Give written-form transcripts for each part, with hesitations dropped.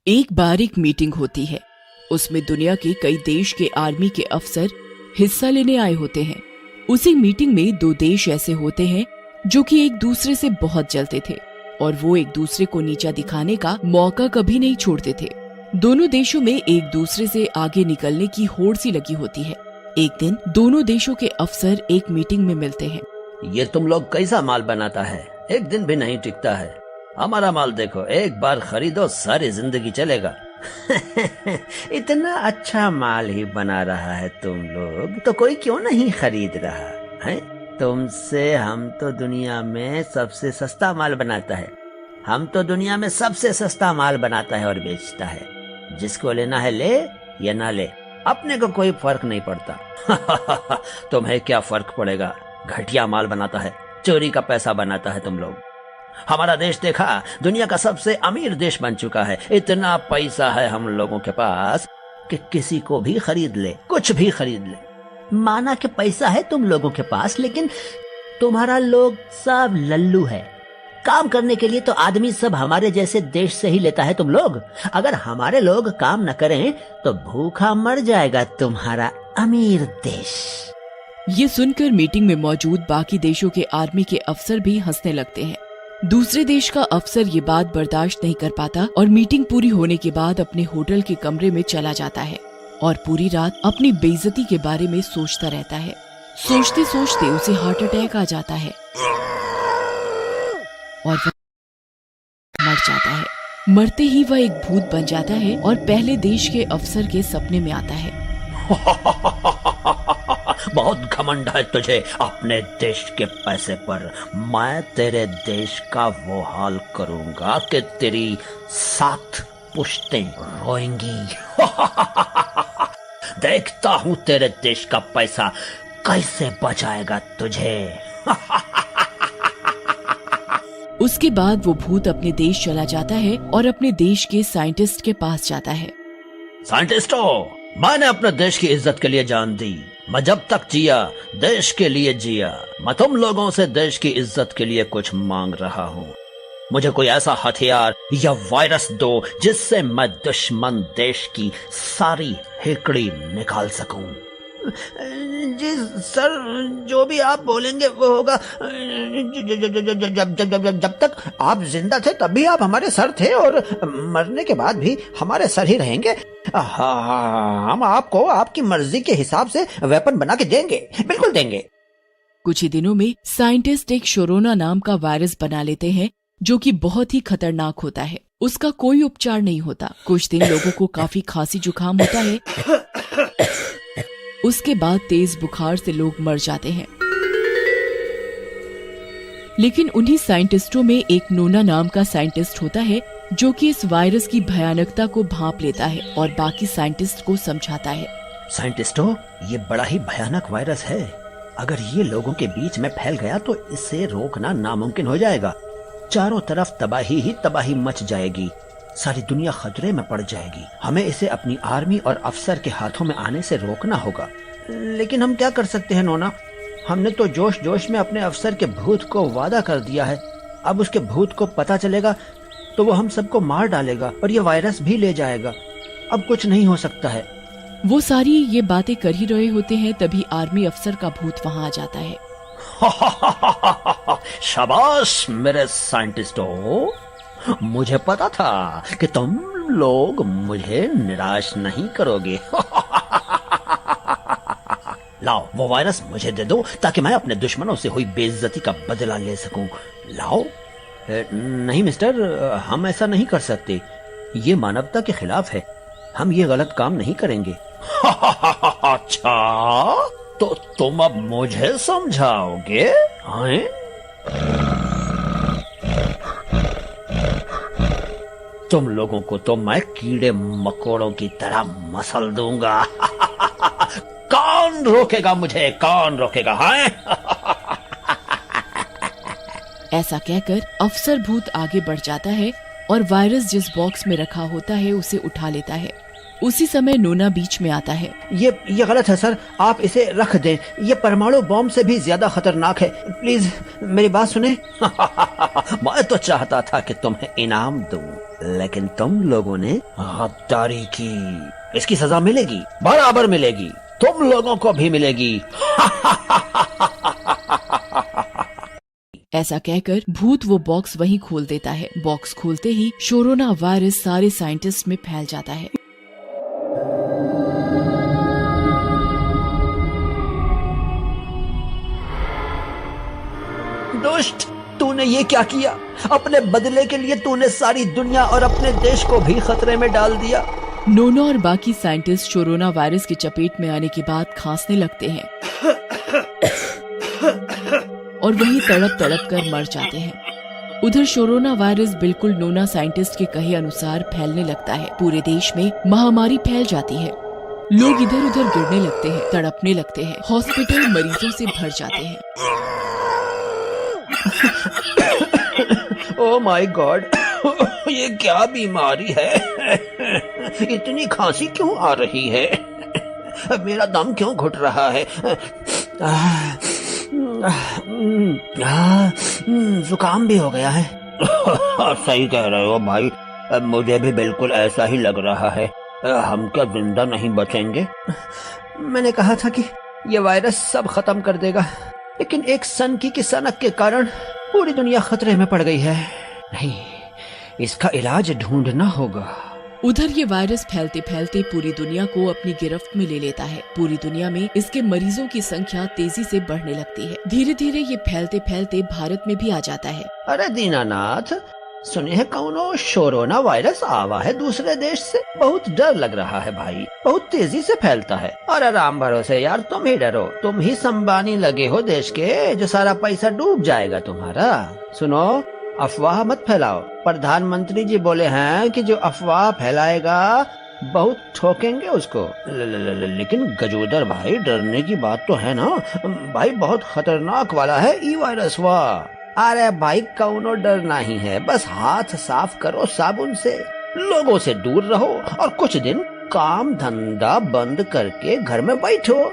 एक बार एक मीटिंग होती है। उसमें दुनिया के कई देश के आर्मी के अफसर हिस्सा लेने आए होते हैं। उसी मीटिंग में दो देश ऐसे होते हैं जो कि एक दूसरे से बहुत जलते थे और वो एक दूसरे को नीचा दिखाने का मौका कभी नहीं छोड़ते थे। दोनों देशों में एक दूसरे से आगे निकलने की होड़ सी लगी होती है। एक दिन दोनों देशों के अफसर एक मीटिंग में मिलते हैं। ये तुम लोग कैसा माल बनाता है, एक दिन भी नहीं टिकता है। हमारा माल देखो, एक बार खरीदो सारी जिंदगी चलेगा। इतना अच्छा माल ही बना रहा है तुम लोग, तो कोई क्यों नहीं खरीद रहा है? तुमसे हम तो दुनिया में सबसे सस्ता माल बनाता है। हम तो दुनिया में सबसे सस्ता माल बनाता है और बेचता है। जिसको लेना है ले या ना ले, अपने को कोई फर्क नहीं पड़ता। तुम्हें क्या फर्क पड़ेगा? घटिया माल बनाता है, चोरी का पैसा बनाता है तुम लोग। हमारा देश देखा, दुनिया का सबसे अमीर देश बन चुका है। इतना पैसा है हम लोगों के पास कि किसी को भी खरीद ले, कुछ भी खरीद ले। माना कि पैसा है तुम लोगों के पास, लेकिन तुम्हारा लोग सब लल्लू है। काम करने के लिए तो आदमी सब हमारे जैसे देश से ही लेता है तुम लोग। अगर हमारे लोग काम न करें तो भूखा मर जाएगा तुम्हारा अमीर देश। ये सुनकर मीटिंग में मौजूद बाकी देशों के आर्मी के अफसर भी हंसने लगते हैं। दूसरे देश का अफसर ये बात बर्दाश्त नहीं कर पाता और मीटिंग पूरी होने के बाद अपने होटल के कमरे में चला जाता है और पूरी रात अपनी बेइज्जती के बारे में सोचता रहता है। सोचते सोचते उसे हार्ट अटैक आ जाता है और वह मर जाता है। मरते ही वह एक भूत बन जाता है और पहले देश के अफसर के सपने में आता है। बहुत घमंड है तुझे अपने देश के पैसे पर। मैं तेरे देश का वो हाल करूंगा कि तेरी 7 पुश्तें रोएंगी। देखता हूँ तेरे देश का पैसा कैसे बचाएगा तुझे। उसके बाद वो भूत अपने देश चला जाता है और अपने देश के साइंटिस्ट के पास जाता है। साइंटिस्टों, मैंने अपने देश की इज्जत के लिए जान दी। मैं जब तक जिया देश के लिए जिया। मैं तुम लोगों से देश की इज्जत के लिए कुछ मांग रहा हूँ। मुझे कोई ऐसा हथियार या वायरस दो जिससे मैं दुश्मन देश की सारी हेकड़ी निकाल सकूं। जी सर, जो भी आप बोलेंगे वो होगा। जब तक आप जिंदा थे तब भी आप हमारे सर थे और मरने के बाद भी हमारे सर ही रहेंगे। हम आपको आपकी मर्जी के हिसाब से वेपन बना के देंगे, बिल्कुल देंगे। कुछ ही दिनों में साइंटिस्ट एक कोरोना नाम का वायरस बना लेते हैं जो कि बहुत ही खतरनाक होता है। उसका कोई उपचार नहीं होता। कुछ दिन लोगों को काफी खांसी जुकाम होता है। उसके बाद तेज बुखार से लोग मर जाते हैं। लेकिन उन्हीं साइंटिस्टों में एक नोना नाम का साइंटिस्ट होता है जो कि इस वायरस की भयानकता को भांप लेता है और बाकी साइंटिस्ट को समझाता है। साइंटिस्टों, ये बड़ा ही भयानक वायरस है। अगर ये लोगों के बीच में फैल गया तो इसे रोकना नामुमकिन हो जाएगा। चारों तरफ तबाही ही तबाही मच जाएगी। सारी दुनिया खतरे में पड़ जाएगी। हमें इसे अपनी आर्मी और अफसर के हाथों में आने से रोकना होगा। लेकिन हम क्या कर सकते हैं नोना? हमने तो जोश जोश में अपने अफसर के भूत को वादा कर दिया है। अब उसके भूत को पता चलेगा तो वो हम सबको मार डालेगा और ये वायरस भी ले जाएगा। अब कुछ नहीं हो सकता है। वो सारी ये बातें कर ही रहे होते हैं, तभी आर्मी अफसर का भूत वहाँ आ जाता है। शाबाश मेरे साइंटिस्टों, मुझे पता था कि तुम लोग मुझे निराश नहीं करोगे। लाओ वो वायरस मुझे दे दो ताकि मैं अपने दुश्मनों से हुई बेइज्जती का बदला ले सकूं। लाओ। नहीं मिस्टर, हम ऐसा नहीं कर सकते। ये मानवता के खिलाफ है। हम ये गलत काम नहीं करेंगे। अच्छा, तो तुम अब मुझे समझाओगे? हैं? तुम लोगों को तो मैं कीड़े मकोड़ों की तरह मसल दूंगा। कौन रोकेगा मुझे? कौन रोकेगा? हैं? ऐसा कहकर अफसर भूत आगे बढ़ जाता है और वायरस जिस बॉक्स में रखा होता है उसे उठा लेता है उसी समय नोना बीच में आता है। ये गलत है सर, आप इसे रख दें, ये परमाणु बॉम्ब से भी ज्यादा खतरनाक है, प्लीज मेरी बात सुने। मैं तो चाहता था कि तुम्हें इनाम दूं, लेकिन तुम लोगों ने गद्दारी की, इसकी सजा मिलेगी, बराबर मिलेगी, तुम लोगों को भी मिलेगी। ऐसा कहकर भूत वो बॉक्स वहीं खोल देता है। बॉक्स खोलते ही कोरोना वायरस सारे साइंटिस्ट में फैल जाता है। दुष्ट, तूने ये क्या किया? अपने बदले के लिए तूने सारी दुनिया और अपने देश को भी खतरे में डाल दिया। नोना और बाकी साइंटिस्ट कोरोना वायरस की चपेट में आने के बाद खांसने लगते हैं और वहीं तड़प तड़प कर मर जाते हैं। उधर कोरोना वायरस बिल्कुल नोना साइंटिस्ट के कहे अनुसार फैलने लगता है। पूरे देश में महामारी फैल जाती है। लोग इधर उधर गिरने लगते हैं, तड़पने लगते हैं, हॉस्पिटल मरीजों से भर जाते हैं। ओह माय गॉड, ये क्या बीमारी है? इतनी खांसी क्यों आ रही है? मेरा दम क्यों घुट रहा है? जुकाम भी हो गया है। सही कह रहे हो भाई, मुझे भी बिल्कुल ऐसा ही लग रहा है। हम क्या जिंदा नहीं बचेंगे? मैंने कहा था कि ये वायरस सब खत्म कर देगा, लेकिन एक सनकी की सनक के कारण पूरी दुनिया खतरे में पड़ गई है। नहीं, इसका इलाज ढूंढना होगा। उधर ये वायरस फैलते फैलते पूरी दुनिया को अपनी गिरफ्त में ले लेता है। पूरी दुनिया में इसके मरीजों की संख्या तेजी से बढ़ने लगती है। धीरे धीरे ये फैलते फैलते भारत में भी आ जाता है। अरे दीनानाथ, सुने है कौनो कोरोना वायरस आवा है दूसरे देश से? बहुत डर लग रहा है भाई, बहुत तेजी से फैलता है। अरे राम भरोसे यार, तुम ही डरो, तुम ही संबानी लगे हो देश के, जो सारा पैसा डूब जाएगा तुम्हारा। सुनो, अफवाह मत फैलाओ। प्रधानमंत्री जी बोले हैं कि जो अफवाह फैलाएगा बहुत ठोकेंगे उसको। लेकिन गजोदर भाई, डरने की बात तो है ना भाई, बहुत खतरनाक वाला है ई वायरस। वाह, अरे भाई कौनो डर नहीं है, बस हाथ साफ करो साबुन से, लोगों से दूर रहो और कुछ दिन काम धंधा बंद करके घर में बैठो,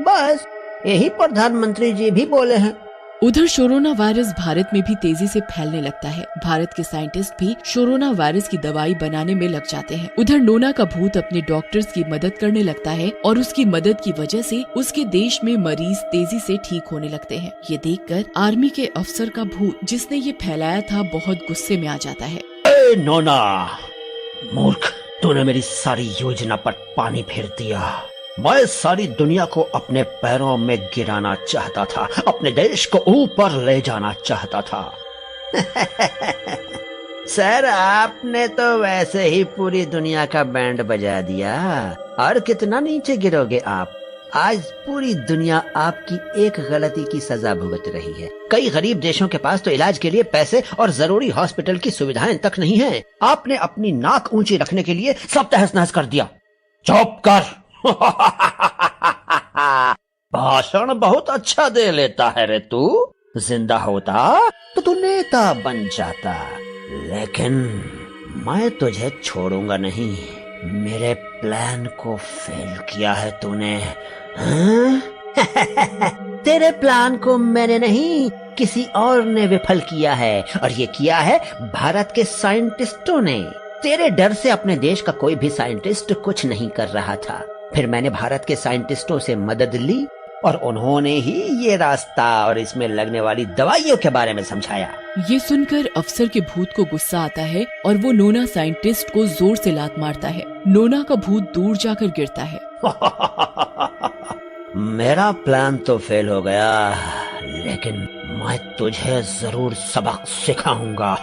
बस यही प्रधानमंत्री जी भी बोले हैं। उधर कोरोना वायरस भारत में भी तेजी से फैलने लगता है। भारत के साइंटिस्ट भी कोरोना वायरस की दवाई बनाने में लग जाते हैं। उधर नोना का भूत अपने डॉक्टर्स की मदद करने लगता है और उसकी मदद की वजह से उसके देश में मरीज तेजी से ठीक होने लगते हैं। ये देखकर आर्मी के अफसर का भूत, जिसने ये फैलाया था, बहुत गुस्से में आ जाता है। ए नोना, मूर्ख, तूने मेरी सारी योजना पर पानी फेर दिया। मैं सारी दुनिया को अपने पैरों में गिराना चाहता था, अपने देश को ऊपर ले जाना चाहता था। सर, आपने तो वैसे ही पूरी दुनिया का बैंड बजा दिया। और कितना नीचे गिरोगे आप? आज पूरी दुनिया आपकी एक गलती की सजा भुगत रही है। कई गरीब देशों के पास तो इलाज के लिए पैसे और जरूरी हॉस्पिटल की सुविधाएं तक नहीं है। आपने अपनी नाक ऊंची रखने के लिए सब तहस नहस कर दिया। चुप कर। भाषण बहुत अच्छा दे लेता है रे तू। जिंदा होता तो तू नेता बन जाता, लेकिन मैं तुझे छोड़ूंगा नहीं। मेरे प्लान को फेल किया है तूने। हाँ? तेरे प्लान को मैंने नहीं, किसी और ने विफल किया है, और ये किया है भारत के साइंटिस्टों ने। तेरे डर से अपने देश का कोई भी साइंटिस्ट कुछ नहीं कर रहा था। फिर मैंने भारत के साइंटिस्टों से मदद ली और उन्होंने ही ये रास्ता और इसमें लगने वाली दवाइयों के बारे में समझाया। ये सुनकर अफसर के भूत को गुस्सा आता है और वो नोना साइंटिस्ट को जोर से लात मारता है। नोना का भूत दूर जाकर गिरता है। मेरा प्लान तो फेल हो गया, लेकिन मैं तुझे जरूर सबक सिखाऊंगा।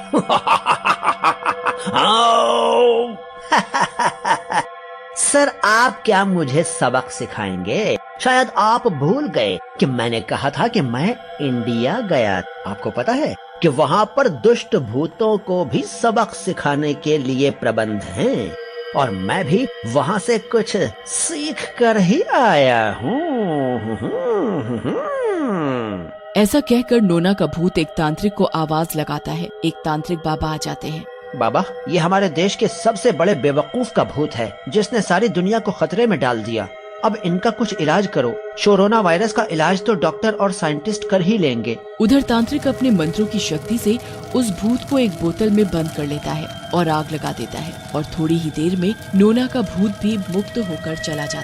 सर, आप क्या मुझे सबक सिखाएंगे? शायद आप भूल गए कि मैंने कहा था कि मैं इंडिया गया। आपको पता है कि वहाँ पर दुष्ट भूतों को भी सबक सिखाने के लिए प्रबंध हैं, और मैं भी वहाँ से कुछ सीख कर ही आया हूँ। ऐसा कहकर नोना का भूत एक तांत्रिक को आवाज लगाता है। एक तांत्रिक बाबा आ जाते हैं। बाबा, ये हमारे देश के सबसे बड़े बेवकूफ का भूत है जिसने सारी दुनिया को खतरे में डाल दिया। अब इनका कुछ इलाज करो। कोरोना वायरस का इलाज तो डॉक्टर और साइंटिस्ट कर ही लेंगे। उधर तांत्रिक अपने मंत्रों की शक्ति से उस भूत को एक बोतल में बंद कर लेता है और आग लगा देता है और थोड़ी ही देर में नोना का भूत भी मुक्त होकर चला जाता है।